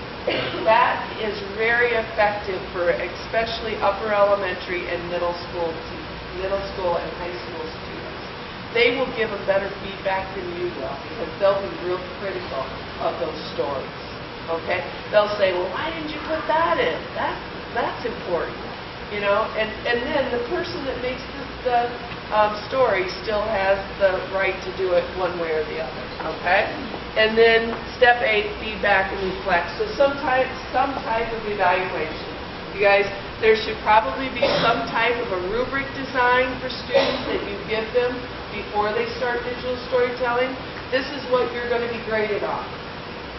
That is very effective for especially upper elementary and middle school and high school students. They will give them better feedback than you will because they'll be real critical of those stories. Okay? They'll say, well, why didn't you put that in? That's important. And then the person that makes the story still has the right to do it one way or the other. Okay? And then step 8, feedback and reflect. So some type of evaluation. You guys, there should probably be some type of a rubric design for students that you give them before they start digital storytelling. This is what you're going to be graded on.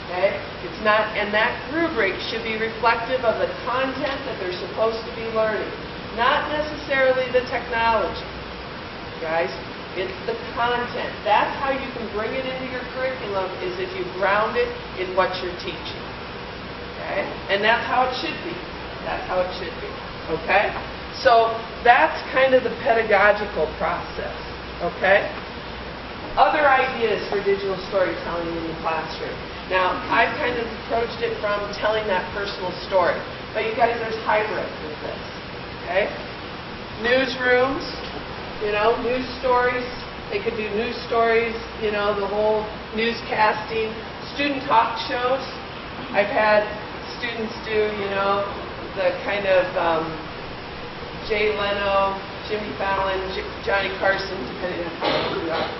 Okay? It's not, and that rubric should be reflective of the content that they're supposed to be learning. Not necessarily the technology, guys. It's the content. That's how you can bring it into your curriculum, is if you ground it in what you're teaching. Okay? And that's how it should be. That's how it should be. Okay? So that's kind of the pedagogical process. Okay? Other ideas for digital storytelling in the classroom. Now, I've kind of approached it from telling that personal story. But you guys, there's hybrids in this. Okay? Newsrooms, news stories. They could do news stories, the whole newscasting. Student talk shows. I've had students do, the kind of Jay Leno, Jimmy Fallon, Johnny Carson, depending on how old you are,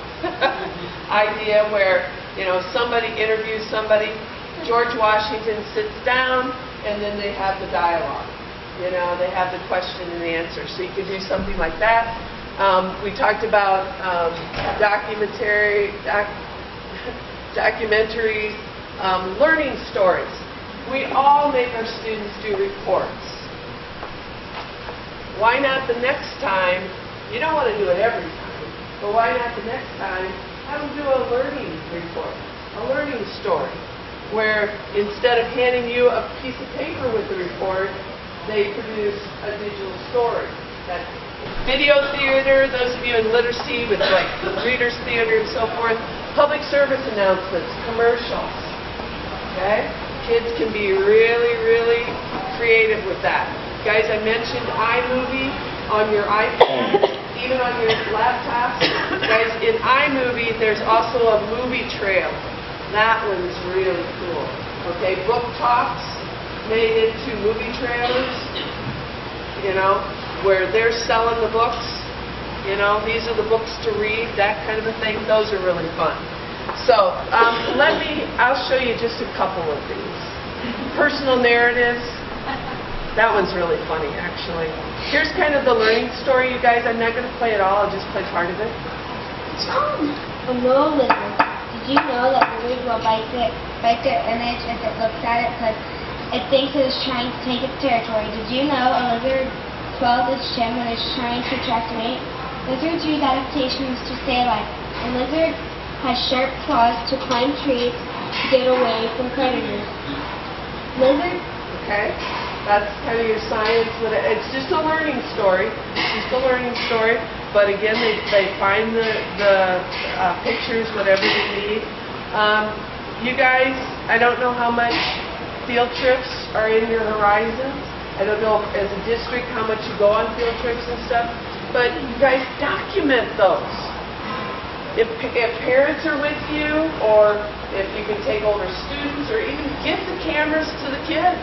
idea where, somebody interviews somebody, George Washington sits down, and then they have the dialogue. They have the question and the answer. So you could do something like that. We talked about documentaries, learning stories. We all make our students do reports. Why not the next time? You don't want to do it every time, but why not the next time have them do a learning report, a learning story, where instead of handing you a piece of paper with the report, they produce a digital story. That video theater, those of you in literacy with like readers theater and so forth, public service announcements, commercials. Okay? Kids can be really, really creative with that. Guys, I mentioned iMovie on your iPad, even on your laptops. Guys, in iMovie, there's also a movie trail. That one's really cool. Okay, book talks made into movie trailers, where they're selling the books. These are the books to read, that kind of a thing. Those are really fun. So, I'll show you just a couple of these. Personal narratives. That one's really funny, actually. Here's kind of the learning story, you guys. I'm not going to play it all. I'll just play part of it. A little lizard. Did you know that lizards will bite their image if it looks at it because it thinks it is trying to take its territory? Did you know a lizard swallows its chin when it's trying to attract a mate? Lizards use adaptations to stay alive. A lizard has sharp claws to climb trees to get away from predators. Lizard. Okay. That's kind of your science. It's just a learning story. Just a learning story. But again, they find the pictures, whatever they need. You guys, I don't know how much field trips are in your horizons. I don't know as a district how much you go on field trips and stuff. But you guys document those. If parents are with you, or if you can take older students, or even give the cameras to the kids.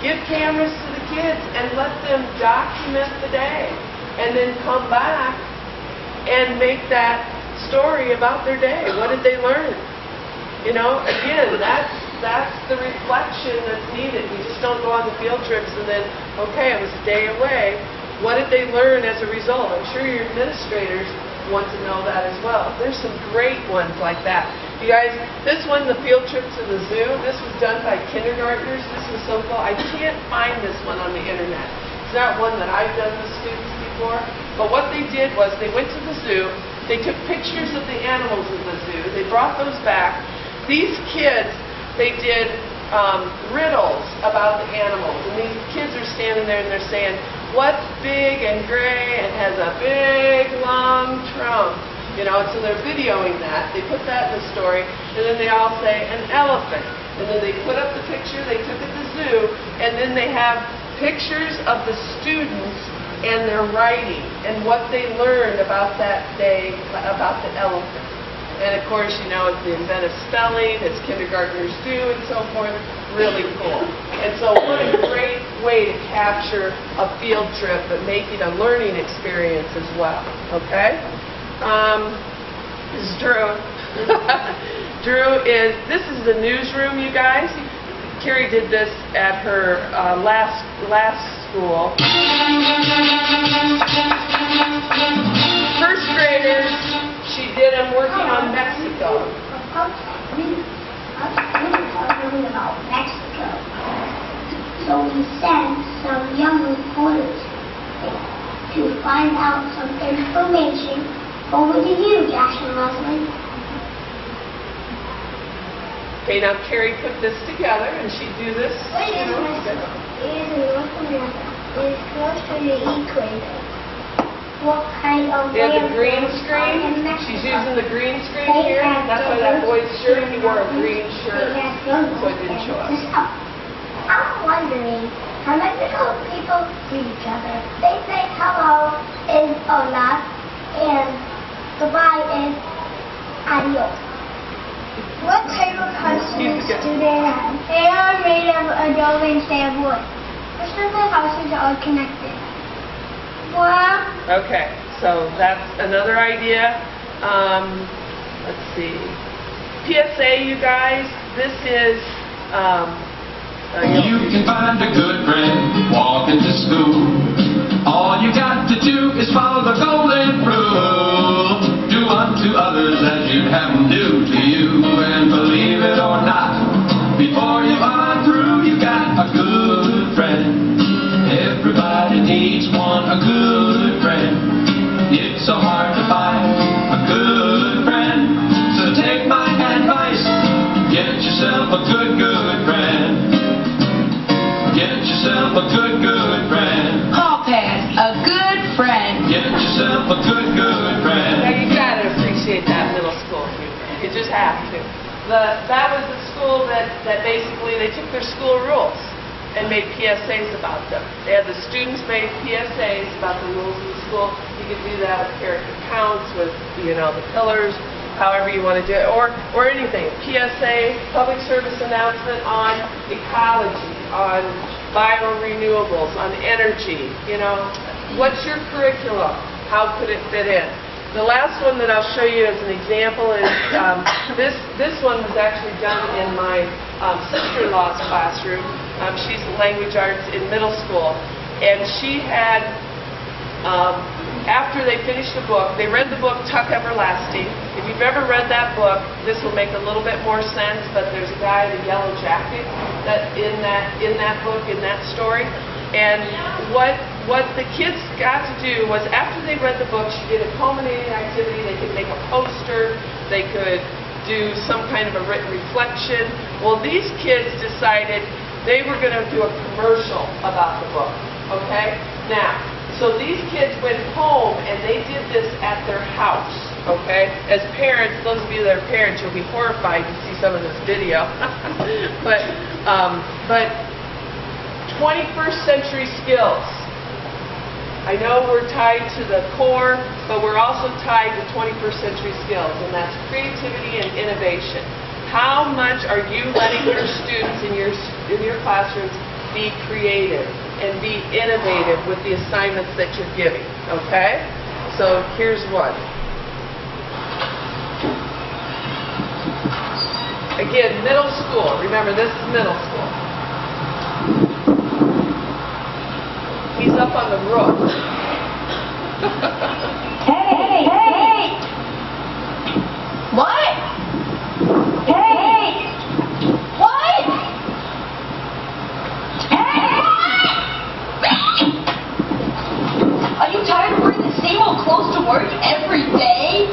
Give cameras to the kids and let them document the day. And then come back and make that story about their day. What did they learn? Again, that's the reflection that's needed. We just don't go on the field trips and then, okay, it was a day away. What did they learn as a result? I'm sure your administrators want to know that as well. There's some great ones like that. You guys, this one, the field trip to the zoo, this was done by kindergartners. This was so cool. I can't find this one on the internet. It's not one that I've done with students before. But what they did was they went to the zoo. They took pictures of the animals in the zoo. They brought those back. These kids, they did riddles about the animals. And these kids are standing there and they're saying, what's big and gray and has a big long trunk? So they're videoing that. They put that in the story, and then they all say, an elephant. And then they put up the picture they took at the zoo, and then they have pictures of the students and their writing and what they learned about that day, about the elephant. And of course, it's the inventive spelling, it's kindergartners do, and so forth. Really cool. And so what a great way to capture a field trip, but make it a learning experience as well. Okay? This is Drew. This is the newsroom, you guys. Carrie did this at her last school. First graders, she did them working on Mexico. Mexico. So we sent some young reporters something, to find out some information. Over to you, Josh and Leslie. Okay, now Carrie put this together, and she'd do this. What is Mexico? It is in North America. It is close to the equator. What kind of They have the land green are screen. in Mexico? She's using the green screen They here. have That's why that boy's shirt, he wore a green They shirt. have jungles So it didn't show and us. stuff. I'm wondering how Mexico people greet each other. They say hello is hola and goodbye is adios. What type of houses do they have? They are made of adobe instead of wood. Most of the houses are connected. Wow. Okay, so that's another idea. Let's see. PSA, you guys, this is... You can find a good friend walking to school. All you got to do is follow the golden rule. Do unto others as you'd have them do to you. And believe it or not, before you are through, you got a good friend. Everybody needs one, a good friend. It's so hard to find a good friend. So take my advice, get yourself a good friend. Get yourself a good friend. Hall pass, a good friend. Get yourself a good Now friend. you gotta appreciate that middle school humor. You just have to. That was the school that basically they took their school rules and made PSAs about them. They had the students make PSAs about the rules of the school. You could do that with character counts, with the pillars, however you want to do it, or anything. PSA, public service announcement on ecology, on biorenewables, on energy. What's your curriculum? How could it fit in? The last one that I'll show you as an example is this one was actually done in my sister-in-law's classroom. She's language arts in middle school, and she had, after they finished the book, they read the book Tuck Everlasting. If you've ever read that book, this will make a little bit more sense, but there's a guy in a yellow jacket in that book, in that story. And what the kids got to do was, after they read the book, she did a culminating activity. They could make a poster. They could do some kind of a written reflection. Well, these kids decided they were going to do a commercial about the book. Okay? Now, so these kids went home and they did this at their house. Okay? As parents, those of you that are parents, you'll be horrified to see some of this video. but 21st century skills. I know we're tied to the core, but we're also tied to 21st century skills, and that's creativity and innovation. How much are you letting your students in your classrooms be creative and be innovative with the assignments that you're giving? Okay? So here's one. Again, middle school. Remember, this is middle school. He's up on the roof. Hey! What? Hey! What? Are you tired of wearing the same old clothes to work every day?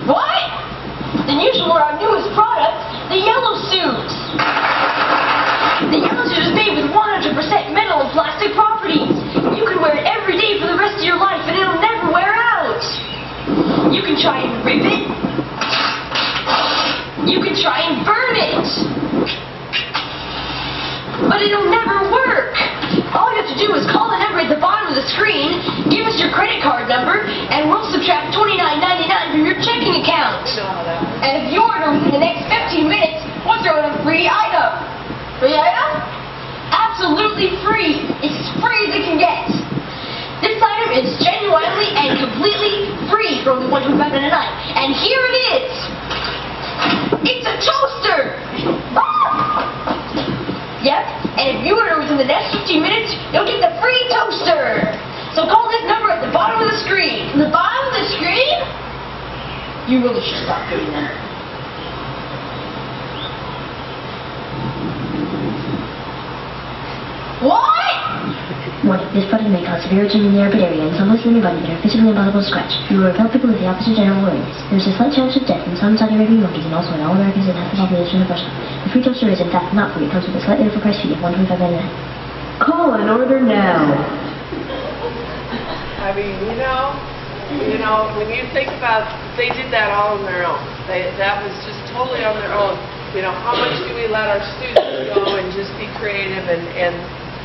What? Then you should wear our newest product, the yellow suit. The yellow suit is made with 100% metal and plastic properties. You can wear it every day for the rest of your life and it'll never wear out. You can try and rip it. You can try and burn it. But it'll never work. All you have to do is call the number at the bottom of the screen, give us your credit card number, and we'll subtract $29.99 from your checking account. And if you order within the next 15 minutes, we'll throw in a free item. Free item? Absolutely free. It's as free as it can get. This item is genuinely and completely free from the one who found it tonight. And here it is. It's a toaster. Yep, and if you order within the next 15 minutes, you'll get the free toaster. So call this number at the bottom of the screen. The bottom of the screen? You really should stop doing that. This product may cause severe itching in the armpit area and some places in your body that are physically impossible to scratch. You will repel people with the opposite general willingness. There is a slight chance of death in some Saudi Arabian monkeys and also in all Americans and half the population of Russia. The free toaster is in fact not free. It comes with a slightly overpriced fee of $1.25. Call and order now. I mean, when you think about, they did that all on their own. That was just totally on their own. How much do we let our students go and just be creative and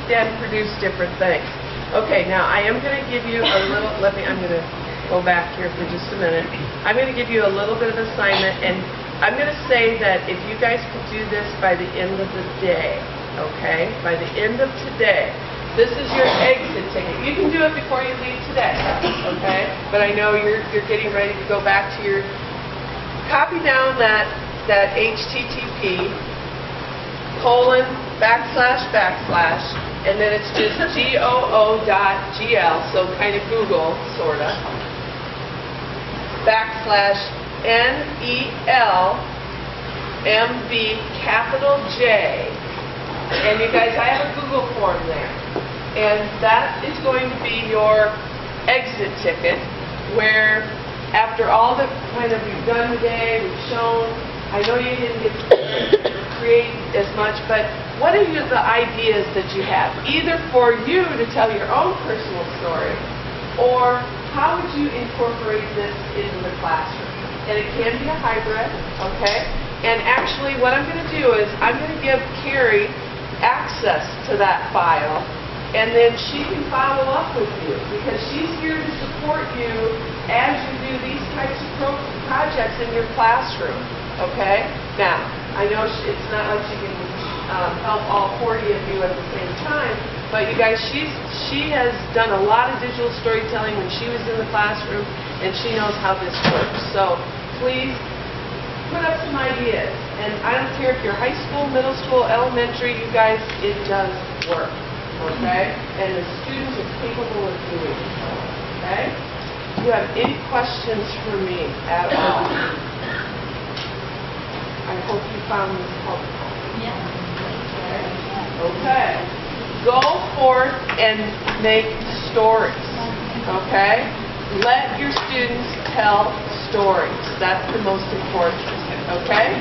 then produce different things? Okay, now I am going to give you a little, I'm going to go back here for just a minute. I'm going to give you a little bit of assignment, and I'm going to say that if you guys could do this by the end of the day, okay? By the end of today, this is your exit ticket. You can do it before you leave today, okay? But I know you're getting ready to go back to your, copy down that HTTP://, and then it's just goo.gl, so kind of Google, sort of, /NELMV J. And you guys, I have a Google form there. And that is going to be your exit ticket, where after all that kind of we've done today, we've shown, I know you didn't get to create as much, but what are the ideas that you have? Either for you to tell your own personal story, or how would you incorporate this into the classroom? And it can be a hybrid, okay? And actually what I'm going to do is I'm going to give Carrie access to that file, and then she can follow up with you, because she's here to support you as you do these types of projects in your classroom, okay? Now, I know it's not like she can help all 40 of you at the same time, but you guys, she has done a lot of digital storytelling when she was in the classroom, and she knows how this works. So please put up some ideas. And I don't care if you're high school, middle school, elementary, you guys, it does work, okay? And the students are capable of doing it, okay? Do you have any questions for me at all? I hope you found this helpful. Yeah. Okay. Go forth and make stories, okay? Let your students tell stories. That's the most important, okay?